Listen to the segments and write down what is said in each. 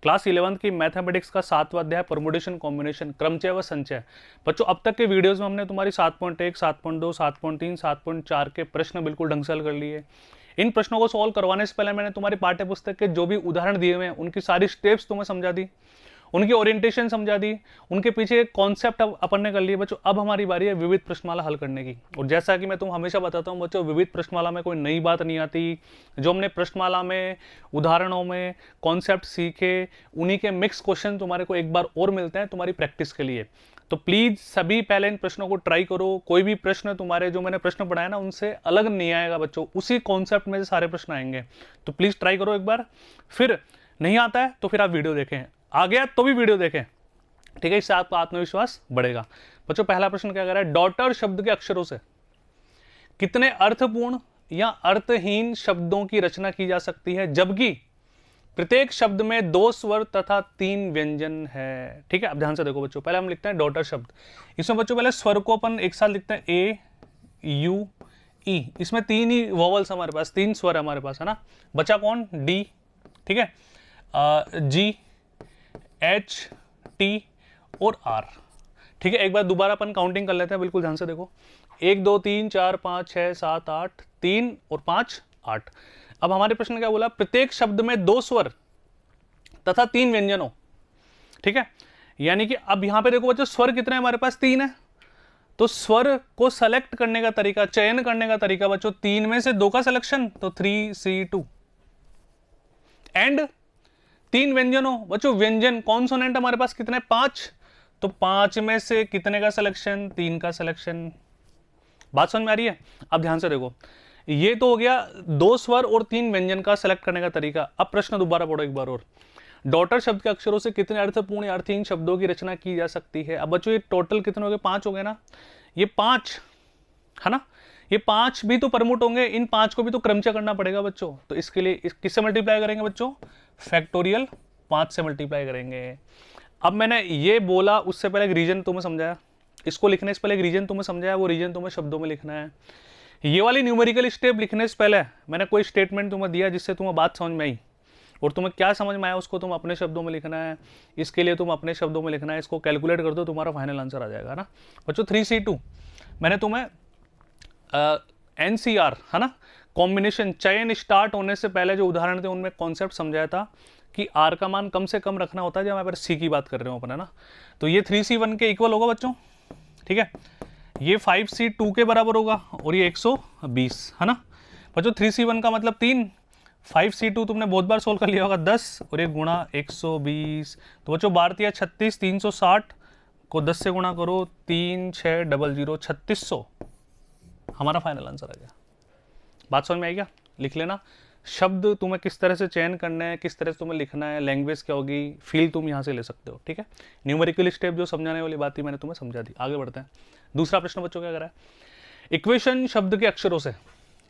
Class 11th की mathematics का 7वां अध्याय परमुटेशन कॉम्बिनेशन क्रमचय व संचय। बच्चों अब तक के वीडियोस में हमने तुम्हारी 7.1, 7.2, 7.3, 7.4 के प्रश्न बिल्कुल ढंग से हल कर लिए। इन प्रश्नों को सॉल्व करवाने से पहले मैंने तुम्हारी पाठ्य पुस्तक के जो भी उदाहरण दिए हुए हैं उनकी सारी स्टेप्स तुम्हें समझा दी, उनकी ओरिएंटेशन समझा दी, उनके पीछे कॉन्सेप्ट अपन ने कर लिए। बच्चों अब हमारी बारी है विविध प्रश्नमाला हल करने की। और जैसा कि मैं तुम हमेशा बताता हूं बच्चों, विविध प्रश्नमाला में कोई नई बात नहीं आती। जो हमने प्रश्नमाला में उदाहरणों में कॉन्सेप्ट सीखे उन्हीं के मिक्स क्वेश्चन तुम्हारे को एक बार और मिलते हैं तुम्हारी प्रैक्टिस के लिए। तो प्लीज सभी पहले इन प्रश्नों को ट्राई करो। कोई भी प्रश्न तुम्हारे जो मैंने प्रश्न पढ़ाया ना उनसे अलग नहीं आएगा बच्चों, उसी कॉन्सेप्ट में से सारे प्रश्न आएंगे। तो प्लीज ट्राई करो एक बार, फिर नहीं आता है तो फिर आप वीडियो देखें, आ गया तो भी वीडियो देखें, ठीक है। इससे आपका आत्मविश्वास बढ़ेगा। बच्चों पहला प्रश्न क्या कह रहा है, डॉटर शब्द के अक्षरों से कितने अर्थपूर्ण या अर्थहीन शब्दों की रचना की जा सकती है जबकि प्रत्येक शब्द में 2 स्वर तथा 3 व्यंजन है। ठीक है, अब ध्यान से देखो बच्चों, पहले हम लिखते हैं डॉटर शब्द। इसमें बच्चों पहले स्वर को अपन एक साथ लिखते हैं ए यू ई। इसमें 3 ही वॉवल्स हमारे पास, 3 स्वर हमारे पास, है ना। बचा कौन, डी, ठीक है, जी, एच, टी और आर। ठीक है, एक बार दोबारा अपन काउंटिंग कर लेते हैं, बिल्कुल ध्यान से देखो। 1 2 3 4 5 6 7 8, 3 और 5 8। अब हमारे प्रश्न क्या बोला, प्रत्येक शब्द में 2 स्वर तथा 3 व्यंजन हो। ठीक है, यानी कि अब यहां पे देखो बच्चों स्वर कितने हमारे पास, 3 है। तो स्वर को सेलेक्ट करने का तरीका, चयन करने का तरीका बच्चों, 3 में से 2 का सिलेक्शन, तो 3C2 एंड 3 व्यंजन हो। बच्चों व्यंजन कॉन्सोनेंट हमारे पास कितने, 5, तो 5 में से कितने का सिलेक्शन, 3 का सिलेक्शन। बात समझ में आ रही है। अब ध्यान से देखो, ये तो हो गया 2 स्वर और 3 व्यंजन का सेलेक्ट करने का तरीका। अब प्रश्न दोबारा पढ़ो एक बार और, डॉटर शब्द के अक्षरों से कितने अर्थपूर्ण या अर्थहीन शब्दों की रचना की जा सकती है। अब बच्चों ये टोटल कितने हो गए, 5 हो गए ना। ये 5 है ना, ये 5 भी तो प्रमुट होंगे, इन 5 को भी तो क्रमचय करना पड़ेगा बच्चों। तो इसके लिए किससे मल्टीप्लाई करेंगे बच्चों, फैक्टोरियल 5 से मल्टीप्लाई करेंगे। अब मैंने ये बोला उससे पहले एक रीजन तुम्हें समझाया, इसको लिखने से पहले एक रीजन तुम्हें समझाया, वो रीजन तुम्हें शब्दों में लिखना है। ये वाली न्यूमेरिकल स्टेप लिखने से पहले मैंने कोई स्टेटमेंट तुम्हें दिया जिससे तुम्हें बात समझ में आई, और तुम्हें क्या समझ में आया उसको तुम अपने शब्दों में लिखना है। इसके लिए तुम अपने शब्दों में लिखना है, इसको कैलकुलेट कर दो, तुम्हारा फाइनल आंसर आ जाएगा ना बच्चों। 3C2 मैंने तुम्हें NCR है ना, कॉम्बिनेशन चयन स्टार्ट होने से पहले जो उदाहरण थे उनमें कॉन्सेप्ट समझाया था कि R का मान कम से कम रखना होता है जब हमारे C की बात कर रहे हो अपन, है ना। तो ये 3C1 के इक्वल होगा बच्चों, ठीक है। ये 5C2 के बराबर होगा और ये 120, है ना बच्चों। 3C1 का मतलब 3, 5C2 तुमने बहुत बार सोल्व कर लिया होगा, 10 और एक गुणा 120। तो बच्चों 12 36, 360 को 10 से गुणा करो, 3 6 0 0 3600 हमारा फाइनल आंसर आ गया। बात समझ में आई क्या, लिख लेना। शब्द तुम्हें किस तरह से चयन करना है, किस तरह से तुम्हें लिखना है, लैंग्वेज क्या होगी, फील तुम यहाँ से ले सकते हो, ठीक है। न्यूमेरिकल स्टेप जो समझाने वाली बात थी मैंने तुम्हें समझा दी। आगे बढ़ते हैं। दूसरा प्रश्न बच्चों क्या कर रहा है, इक्वेशन शब्द के अक्षरों से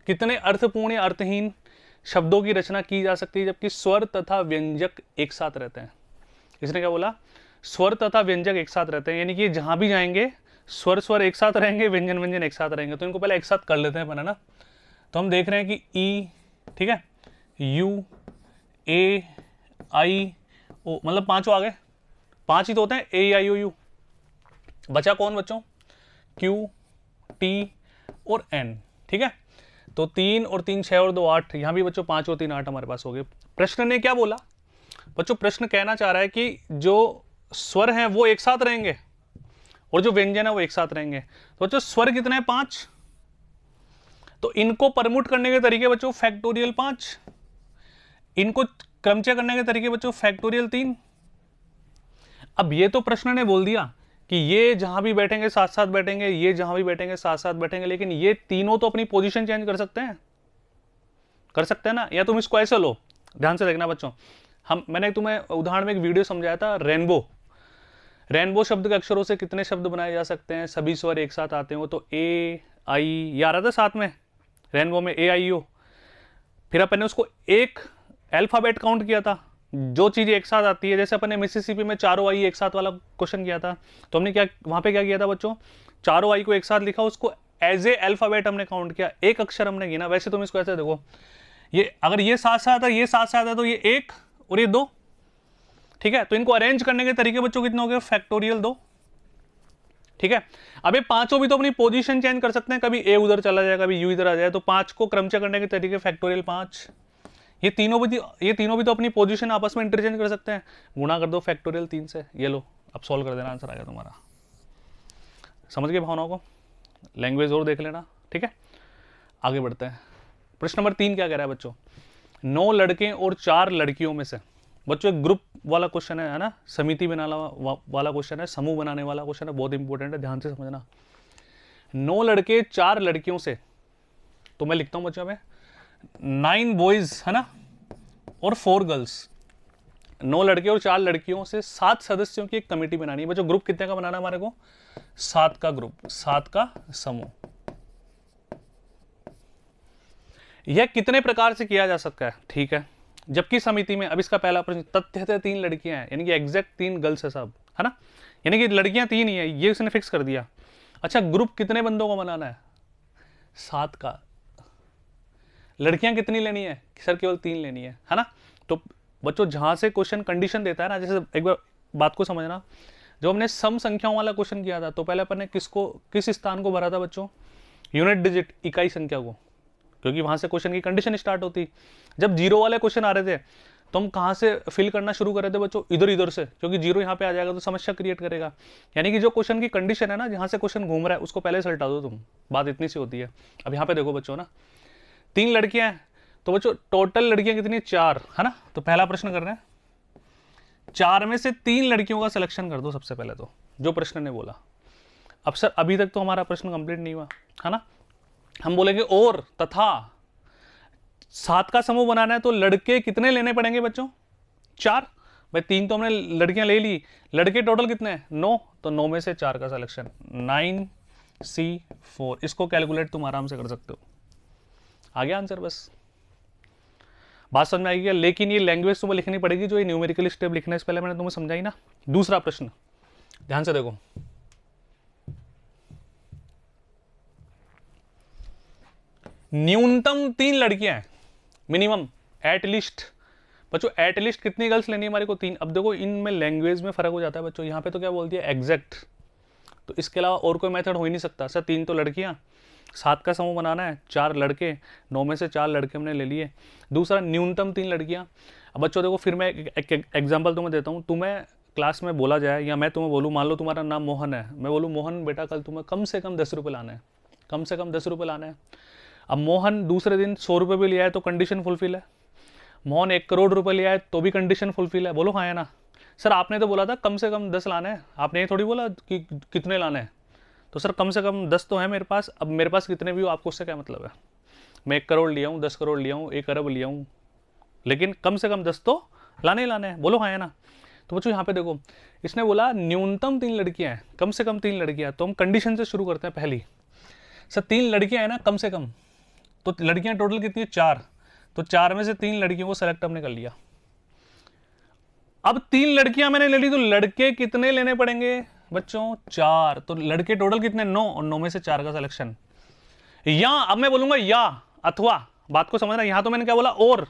कितने अर्थपूर्ण या अर्थहीन शब्दों की रचना की जा सकती है जबकि स्वर तथा व्यंजक एक साथ रहते हैं। इसने क्या बोला, स्वर तथा व्यंजक एक साथ रहते हैं, यानी कि जहां भी जाएंगे स्वर स्वर एक साथ रहेंगे, व्यंजन व्यंजन एक साथ रहेंगे। तो इनको पहले एक साथ कर लेते हैं अपन, है ना। तो हम देख रहे हैं कि ई, ठीक है, यू, ए, आई, ओ, मतलब 5 आ गए, 5 ही तो होते हैं, ए आई ओ यू। बचा कौन बच्चों, क्यू, टी और एन, ठीक है। तो 3 और 3 6 और 2 8, यहां भी बच्चों 5 और 3 8 हमारे पास हो गए। प्रश्न ने क्या बोला बच्चों, प्रश्न कहना चाह रहा है कि जो स्वर हैं वो एक साथ रहेंगे और जो व्यंजन है वो एक साथ रहेंगे। तो बच्चों स्वर कितने हैं, 5, तो इनको प्रमुट करने के तरीके बच्चों फैक्टोरियल 5, इनको क्रमचय करने के तरीके बच्चों फैक्टोरियल 3। अब ये तो प्रश्न ने बोल दिया कि ये जहां भी बैठेंगे साथ साथ बैठेंगे, ये जहां भी बैठेंगे साथ साथ बैठेंगे, लेकिन ये तीनों तो अपनी पोजीशन चेंज कर सकते हैं, कर सकते हैं ना। या तुम इसको ऐसे लो, ध्यान से देखना बच्चों, मैंने तुम्हें उदाहरण में एक वीडियो समझाया था, रेनबो। रेनबो शब्द के अक्षरों से कितने शब्द बनाए जा सकते हैं, सभी स्वर एक साथ आते हो, तो ए आई, ये आ रहा था साथ में रेनबो में, ए आई ओ। फिर अपन ने उसको एक अल्फाबेट काउंट किया था, जो चीज एक साथ आती है, जैसे अपन ने मिसिसिपी में चारों आई एक साथ वाला क्वेश्चन किया था, तो हमने क्या वहां पे क्या किया था बच्चों, चारों आई को एक साथ लिखा, उसको एज ए अल्फाबेट हमने काउंट किया, एक अक्षर हमने गिना। वैसे तुम इसको ऐसे देखो, ये अगर ये साथ साथ है, ये साथ साथ है, तो ये 1 और ये 2, ठीक है, तो इनको अरेंज करने के तरीके बच्चों कितने हो गए, फैक्टोरियल 2। ठीक है, अब ये पांचों भी तो अपनी पोजीशन चेंज कर सकते हैं, कभी ए उधर चला जाए, कभी यू इधर आ जाए, तो 5 को क्रमचय करने के तरीके फैक्टोरियल 5। ये तीनों भी तो अपनी पोजीशन आपस में इंटरचेंज कर सकते हैं, गुणा कर दो फैक्टोरियल 3 से। ये लो, अब सॉल्व कर देना, आंसर आ गया तुम्हारा। समझ गए भावनाओं को, लैंग्वेज और देख लेना। ठीक है, आगे बढ़ते हैं। प्रश्न नंबर 3 क्या कह रहा है बच्चों, 9 लड़के और 4 लड़कियों में से, बच्चों एक ग्रुप वाला क्वेश्चन है ना, समिति बनाने वाला क्वेश्चन है, समूह बनाने वाला क्वेश्चन है, बहुत इंपॉर्टेंट है, ध्यान से समझना। 9 लड़के 4 लड़कियों से, तो मैं लिखता हूं बच्चों में 9 बॉयज है ना और 4 गर्ल्स। 9 लड़के और 4 लड़कियों से 7 सदस्यों की एक कमेटी बनानी है बच्चों। ग्रुप कितने का बनाना है हमारे को, 7 का ग्रुप, 7 का समूह। यह कितने प्रकार से किया जा सकता है, ठीक है, जबकि समिति में, अब इसका पहला प्रश्न, तथ्य थे 3 लड़कियां हैं, यानी कि एग्जैक्ट 3 गर्ल्स है सब, है ना, यानी कि लड़कियां 3 ही है, ये उसने फिक्स कर दिया। अच्छा, ग्रुप कितने बंदों को बनाना है, 7 का। लड़कियां कितनी लेनी है, सर केवल 3 लेनी है ना। तो बच्चों जहां से क्वेश्चन कंडीशन देता है ना, जैसे एक बार बात को समझना, जब हमने सम संख्याओं वाला क्वेश्चन किया था तो पहले अपन ने किस स्थान को भरा था बच्चों, यूनिट डिजिट, इकाई संख्या को, क्योंकि वहां से क्वेश्चन की कंडीशन स्टार्ट होती। जब जीरो वाले क्वेश्चन आ रहे थे तो हम कहां से फिल करना शुरू कर रहे थे बच्चों, इधर से, क्योंकि जीरो यहाँ पे आ जाएगा तो समस्या क्रिएट करेगा। यानी कि जो क्वेश्चन की कंडीशन है ना, जहां से क्वेश्चन घूम रहा है उसको पहले से हटा दो तुम, बात इतनी सी होती है। अब यहाँ पे देखो बच्चों ना, 3 लड़कियां हैं, तो बच्चों टोटल लड़कियां कितनी, 4 है ना। तो पहला प्रश्न कर रहे हैं, 4 में से 3 लड़कियों का सिलेक्शन कर दो सबसे पहले, तो जो प्रश्न ने बोला। अब सर अभी तक तो हमारा प्रश्न कंप्लीट नहीं हुआ है ना, हम बोलेंगे और तथा 7 का समूह बनाना है तो लड़के कितने लेने पड़ेंगे बच्चों, 4। भाई 3 तो हमने लड़कियां ले ली, लड़के टोटल कितने हैं, 9, तो 9 में से 4 का सिलेक्शन, 9C4। इसको कैलकुलेट तुम आराम से कर सकते हो, आ गया आंसर। बस बात समझ में आएगी क्या, लेकिन ये लैंग्वेज तुम्हें लिखनी पड़ेगी, जो ये न्यूमेरिकल स्टेप लिखने से पहले मैंने तुम्हें समझाई ना। दूसरा प्रश्न ध्यान से देखो, न्यूनतम 3 लड़कियां हैं, मिनिमम, एटलीस्ट। बच्चों एटलीस्ट कितनी गर्ल्स लेनी है हमारे को, 3। अब देखो इनमें लैंग्वेज में फर्क हो जाता है बच्चों, यहाँ पे तो क्या बोलती है, एग्जैक्ट, तो इसके अलावा और कोई मेथड हो ही नहीं सकता। सर 3 तो लड़कियां, 7 का समूह बनाना है, 4 लड़के, 9 में से 4 लड़के हमने ले लिए। दूसरा न्यूनतम 3 लड़कियां। अब बच्चों देखो, फिर मैं एक एग्जाम्पल तुम्हें देता हूँ। तुम्हें क्लास में बोला जाए या मैं तुम्हें बोलूँ, मान लो तुम्हारा नाम मोहन है, मैं बोलूँ मोहन बेटा कल तुम्हें कम से कम 10 रुपये लाना है, कम से कम 10 रुपये लाना है। अब मोहन दूसरे दिन 100 रुपये भी लिया है तो कंडीशन फुलफिल है। मोहन 1 करोड़ रुपए लिया है तो भी कंडीशन फुलफिल है, बोलो हाँ है ना। सर आपने तो बोला था कम से कम 10 लाने हैं, आपने ये थोड़ी बोला कि कितने लाने हैं। तो सर कम से कम 10 तो है मेरे पास, अब मेरे पास कितने भी हो आपको उससे क्या मतलब है। मैं 1 करोड़ लिया हूँ, 10 करोड़ लिया हूँ, 1 अरब लिया हूँ, लेकिन कम से कम 10 तो लाने ही लाने हैं, बोलो हाँ है ना। तो बच्चों यहाँ पे देखो, इसने बोला न्यूनतम 3 लड़कियां हैं, कम से कम 3 लड़कियां, तो हम कंडीशन से शुरू करते हैं पहली। सर 3 लड़कियां हैं ना कम से कम, तो लड़कियां टोटल कितनी है, 4, तो 4 में से 3 लड़कियों को सेलेक्ट हमने कर लिया। अब 3 लड़कियां मैंने ले ली तो लड़के कितने लेने पड़ेंगे बच्चों, 4, तो लड़के टोटल कितने, 9, और 9 में से 4 का सिलेक्शन। या अब मैं बोलूंगा या अथवा, बात को समझना, यहां तो मैंने क्या बोला, और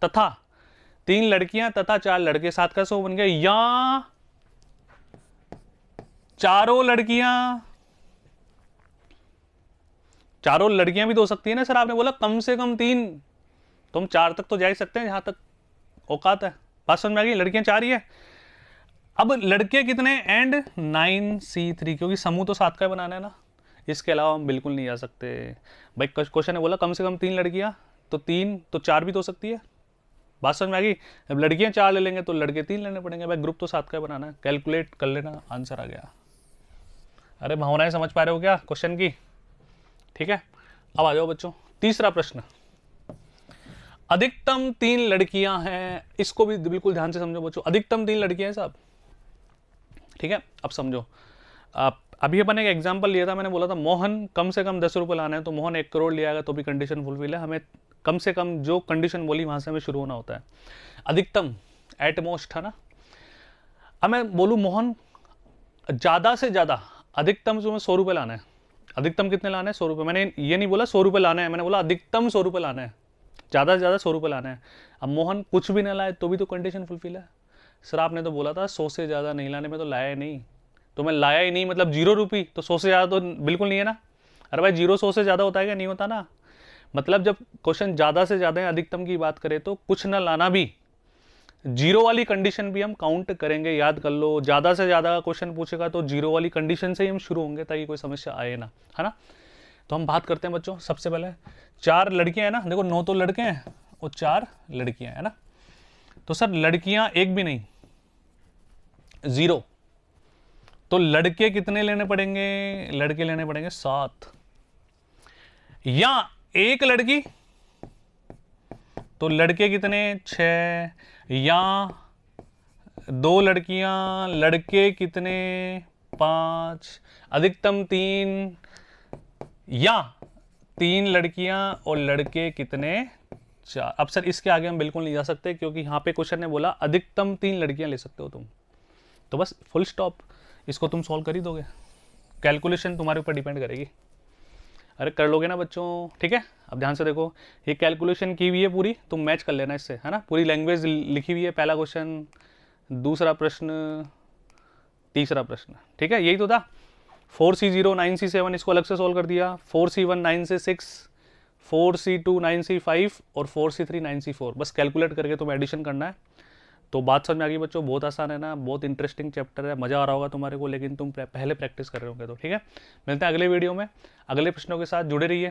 तथा 3 लड़कियां तथा 4 लड़के, 7 का 100 बन गया, या चारों लड़कियां भी तो हो सकती है ना। सर आपने बोला कम से कम 3, तो हम 4 तक तो जा ही सकते हैं, जहां तक औकात है। बात समझ में आ गई, लड़कियां 4 ही है। अब लड़के कितने, एंड 9C3, क्योंकि समूह तो 7 का बनाना है ना, इसके अलावा हम बिल्कुल नहीं जा सकते। भाई क्वेश्चन ने बोला कम से कम 3 लड़कियां, तो 3 तो 4 भी तो हो सकती है। बात समझ में आ गई, जब लड़कियां 4 ले लेंगे तो लड़के 3 लेने पड़ेंगे। भाई ग्रुप तो 7 का बनाना है, कैलकुलेट कर लेना, आंसर आ गया। अरे भावनाएं समझ पा रहे हो क्या क्वेश्चन की, ठीक है। अब आ जाओ बच्चों, तीसरा प्रश्न, अधिकतम 3 लड़कियां हैं, इसको भी बिल्कुल ध्यान से समझो बच्चों, अधिकतम 3 लड़कियां हैं साहब, ठीक है। अब समझो, अभी अपन एक एग्जांपल लिया था, मैंने बोला था मोहन कम से कम 10 रुपये लाना है, तो मोहन 1 करोड़ लिया तो भी कंडीशन फुलफिल है। हमें कम से कम जो कंडीशन बोली वहां से हमें शुरू होना होता है। अधिकतम एटमोस्ट है ना। अब मैं बोलूँ मोहन ज्यादा से ज्यादा, अधिकतम जो 100 रुपये लाना है, अधिकतम कितने लाने हैं, 100 रुपये। मैंने ये नहीं बोला 100 रुपये लाना है, मैंने बोला अधिकतम 100 रुपये लाना है, ज़्यादा से ज़्यादा 100 रुपये लाना है। अब मोहन कुछ भी ना लाए तो भी तो कंडीशन फुलफिल है, सर आपने तो बोला था 100 से ज़्यादा नहीं लाने में, तो लाया ही नहीं, तो मैं लाया ही नहीं मतलब 0 रुपये, तो 100 से ज़्यादा तो बिल्कुल नहीं है ना। अरे भाई 0 100 से ज़्यादा होता है क्या? नहीं होता ना। मतलब जब क्वेश्चन ज़्यादा से ज़्यादा अधिकतम की बात करें तो कुछ ना लाना भी, जीरो वाली कंडीशन भी हम काउंट करेंगे, याद कर लो। ज़्यादा से ज़्यादा क्वेश्चन पूछेगा तो जीरो वाली कंडीशन से ही हम शुरू होंगे ताकि कोई समस्या आए ना, है ना। तो हम बात करते हैं बच्चों, सबसे पहले 4 लड़कियां हैं ना, देखो 9 तो लड़के हैं और 4 लड़कियां है ना। तो सर लड़कियां एक भी नहीं, 0, तो लड़के कितने लेने पड़ेंगे? लड़के लेने पड़ेंगे 7, या एक लड़की, तो लड़के कितने? 6, या 2 लड़कियां, लड़के कितने? 5, अधिकतम 3, या 3 लड़कियां और लड़के कितने? 4। अब सर इसके आगे हम बिल्कुल नहीं जा सकते क्योंकि यहां पे क्वेश्चन ने बोला अधिकतम 3 लड़कियां ले सकते हो तुम, तो बस फुल स्टॉप, इसको तुम सॉल्व कर ही दोगे। कैलकुलेशन तुम्हारे ऊपर डिपेंड करेगी। अरे कर लोगे ना बच्चों, ठीक है। अब ध्यान से देखो, ये कैलकुलेशन की हुई है पूरी, तुम मैच कर लेना इससे, है ना। पूरी लैंग्वेज लिखी हुई है, पहला क्वेश्चन, दूसरा प्रश्न, तीसरा प्रश्न, ठीक है। यही तो था। 4C0 9C7 इसको अलग से सॉल्व कर दिया, 4C1 9C6, 4C2 9C5 और 4C3 9C4, बस कैलकुलेट करके तुम्हें एडिशन करना है। तो बात समझ में आ गई बच्चों, बहुत आसान है ना, बहुत इंटरेस्टिंग चैप्टर है, मज़ा आ रहा होगा तुम्हारे को, लेकिन तुम पहले प्रैक्टिस कर रहे होंगे तो ठीक है। मिलते हैं अगले वीडियो में अगले प्रश्नों के साथ, जुड़े रहिए।